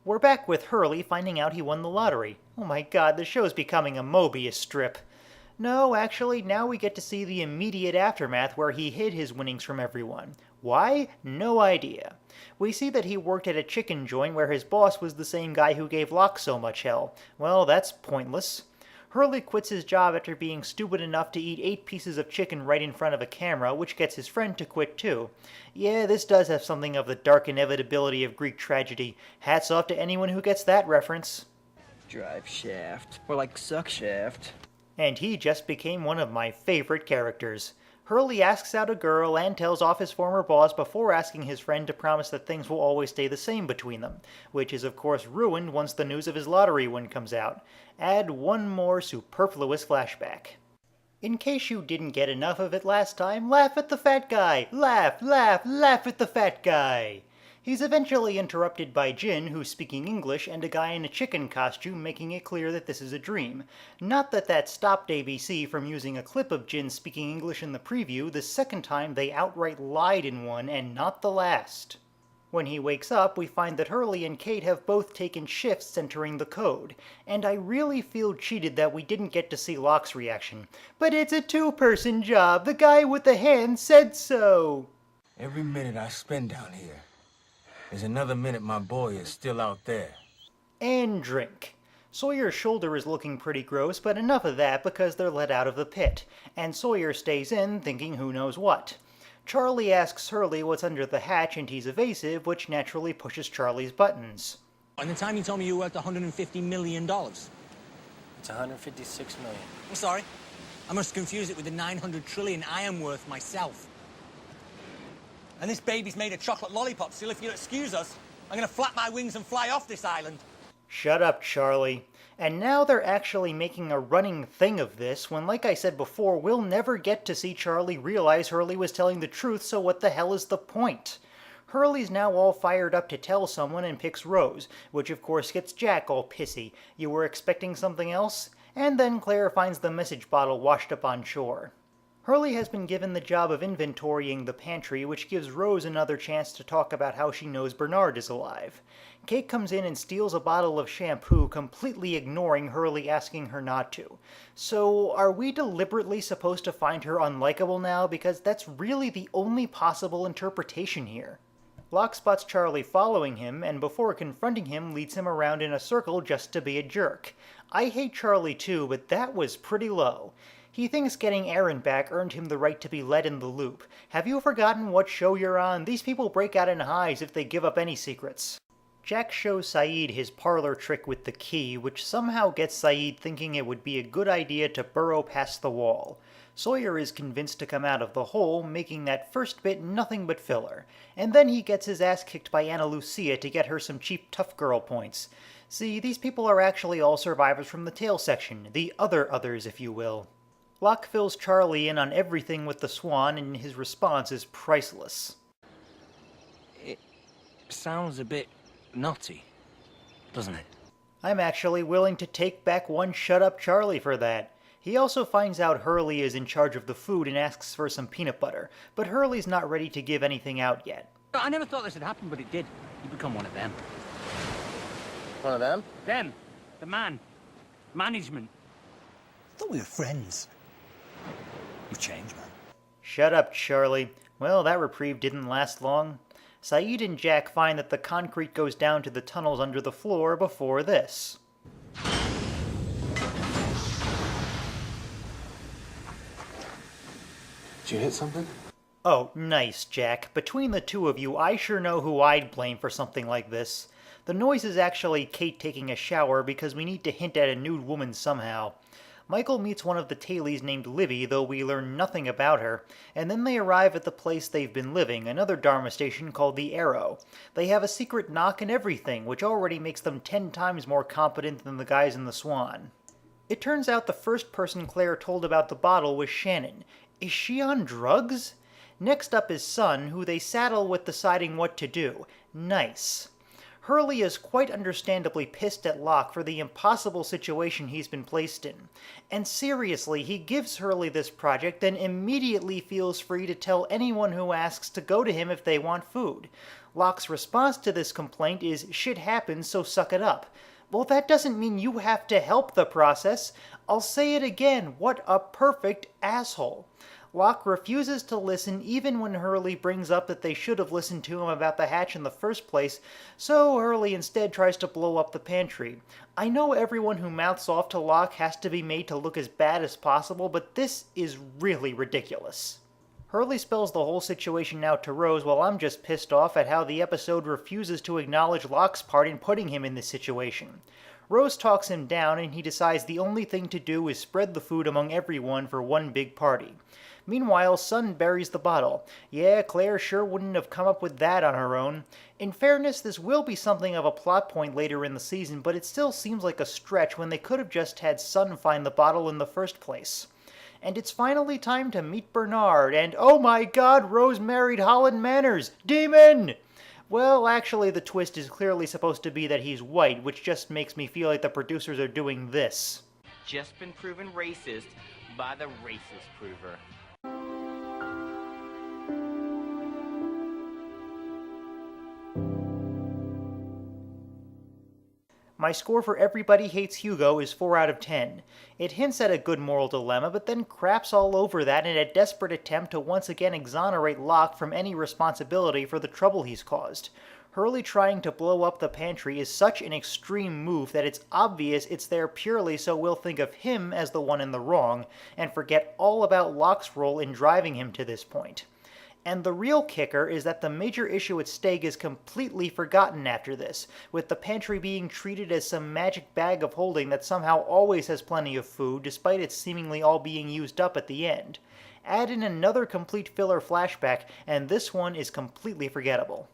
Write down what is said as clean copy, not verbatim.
We're back with Hurley finding out he won the lottery. Oh my god, the show's becoming a Mobius strip. No, actually, now we get to see the immediate aftermath where he hid his winnings from everyone. Why? No idea. We see that he worked at a chicken joint where his boss was the same guy who gave Locke so much hell. Well, that's pointless. Hurley quits his job after being stupid enough to eat 8 pieces of chicken right in front of a camera, which gets his friend to quit too. Yeah, this does have something of the dark inevitability of Greek tragedy. Hats off to anyone who gets that reference. Drive shaft. More like suck shaft. And he just became one of my favorite characters. Hurley asks out a girl and tells off his former boss before asking his friend to promise that things will always stay the same between them, which is of course ruined once the news of his lottery win comes out. Add one more superfluous flashback. In case you didn't get enough of it last time, laugh at the fat guy! Laugh, laugh, laugh at the fat guy! He's eventually interrupted by Jin, who's speaking English, and a guy in a chicken costume making it clear that this is a dream. Not that that stopped ABC from using a clip of Jin speaking English in the preview, the second time they outright lied in one, and not the last. When he wakes up, we find that Hurley and Kate have both taken shifts entering the code, and I really feel cheated that we didn't get to see Locke's reaction. But it's a two-person job, the guy with the hand said so! Every minute I spend down here is another minute my boy is still out there. And drink. Sawyer's shoulder is looking pretty gross, but enough of that because they're let out of the pit, and Sawyer stays in thinking who knows what. Charlie asks Hurley what's under the hatch and he's evasive, which naturally pushes Charlie's buttons. And the time you told me you were worth $150 million. It's 156 million. I'm sorry. I must confuse it with the 900 trillion I am worth myself. And this baby's made of chocolate lollipops, so if you'll excuse us, I'm gonna flap my wings and fly off this island. Shut up, Charlie. And now they're actually making a running thing of this, when like I said before, we'll never get to see Charlie realize Hurley was telling the truth, so what the hell is the point? Hurley's now all fired up to tell someone and picks Rose, which of course gets Jack all pissy. You were expecting something else? And then Claire finds the message bottle washed up on shore. Hurley has been given the job of inventorying the pantry, which gives Rose another chance to talk about how she knows Bernard is alive. Kate comes in and steals a bottle of shampoo, completely ignoring Hurley asking her not to. So, are we deliberately supposed to find her unlikable now? Because that's really the only possible interpretation here. Locke spots Charlie following him, and before confronting him, leads him around in a circle just to be a jerk. I hate Charlie too, but that was pretty low. He thinks getting Aaron back earned him the right to be led in the loop. Have you forgotten what show you're on? These people break out in hives if they give up any secrets. Jack shows Saeed his parlor trick with the key, which somehow gets Saeed thinking it would be a good idea to burrow past the wall. Sawyer is convinced to come out of the hole, making that first bit nothing but filler. And then he gets his ass kicked by Ana Lucia to get her some cheap tough girl points. See, these people are actually all survivors from the tail section, the other others if you will. Locke fills Charlie in on everything with the swan, and his response is priceless. It sounds a bit nutty, doesn't it? I'm actually willing to take back one Shut Up Charlie for that. He also finds out Hurley is in charge of the food and asks for some peanut butter, but Hurley's not ready to give anything out yet. I never thought this had happened, but it did. You become one of them. One of them? Them. The man. Management. I thought we were friends. You've changed, man. Shut up, Charlie. Well, that reprieve didn't last long. Saeed and Jack find that the concrete goes down to the tunnels under the floor before this. Did you hit something? Oh, nice, Jack. Between the two of you, I sure know who I'd blame for something like this. The noise is actually Kate taking a shower because we need to hint at a nude woman somehow. Michael meets one of the tailies named Livy, though we learn nothing about her, and then they arrive at the place they've been living, another Dharma station called the Arrow. They have a secret knock and everything, which already makes them 10 times more competent than the guys in the Swan. It turns out the first person Claire told about the bottle was Shannon. Is she on drugs? Next up is Sun, who they saddle with deciding what to do. Nice. Hurley is quite understandably pissed at Locke for the impossible situation he's been placed in. And seriously, he gives Hurley this project, then immediately feels free to tell anyone who asks to go to him if they want food. Locke's response to this complaint is, "Shit happens, so suck it up." Well, that doesn't mean you have to help the process. I'll say it again, what a perfect asshole. Locke refuses to listen even when Hurley brings up that they should have listened to him about the hatch in the first place, so Hurley instead tries to blow up the pantry. I know everyone who mouths off to Locke has to be made to look as bad as possible, but this is really ridiculous. Hurley spells the whole situation out to Rose while I'm just pissed off at how the episode refuses to acknowledge Locke's part in putting him in this situation. Rose talks him down and he decides the only thing to do is spread the food among everyone for one big party. Meanwhile, Sun buries the bottle. Yeah, Claire sure wouldn't have come up with that on her own. In fairness, this will be something of a plot point later in the season, but it still seems like a stretch when they could have just had Sun find the bottle in the first place. And it's finally time to meet Bernard, and oh my god, Rose married Holland Manners! Demon! Well, actually, the twist is clearly supposed to be that he's white, which just makes me feel like the producers are doing this. Just been proven racist by the racist prover. My score for Everybody Hates Hugo is 4 out of 10. It hints at a good moral dilemma, but then craps all over that in a desperate attempt to once again exonerate Locke from any responsibility for the trouble he's caused. Hurley trying to blow up the pantry is such an extreme move that it's obvious it's there purely so we'll think of him as the one in the wrong, and forget all about Locke's role in driving him to this point. And the real kicker is that the major issue at stake is completely forgotten after this, with the pantry being treated as some magic bag of holding that somehow always has plenty of food, despite it seemingly all being used up at the end. Add in another complete filler flashback, and this one is completely forgettable.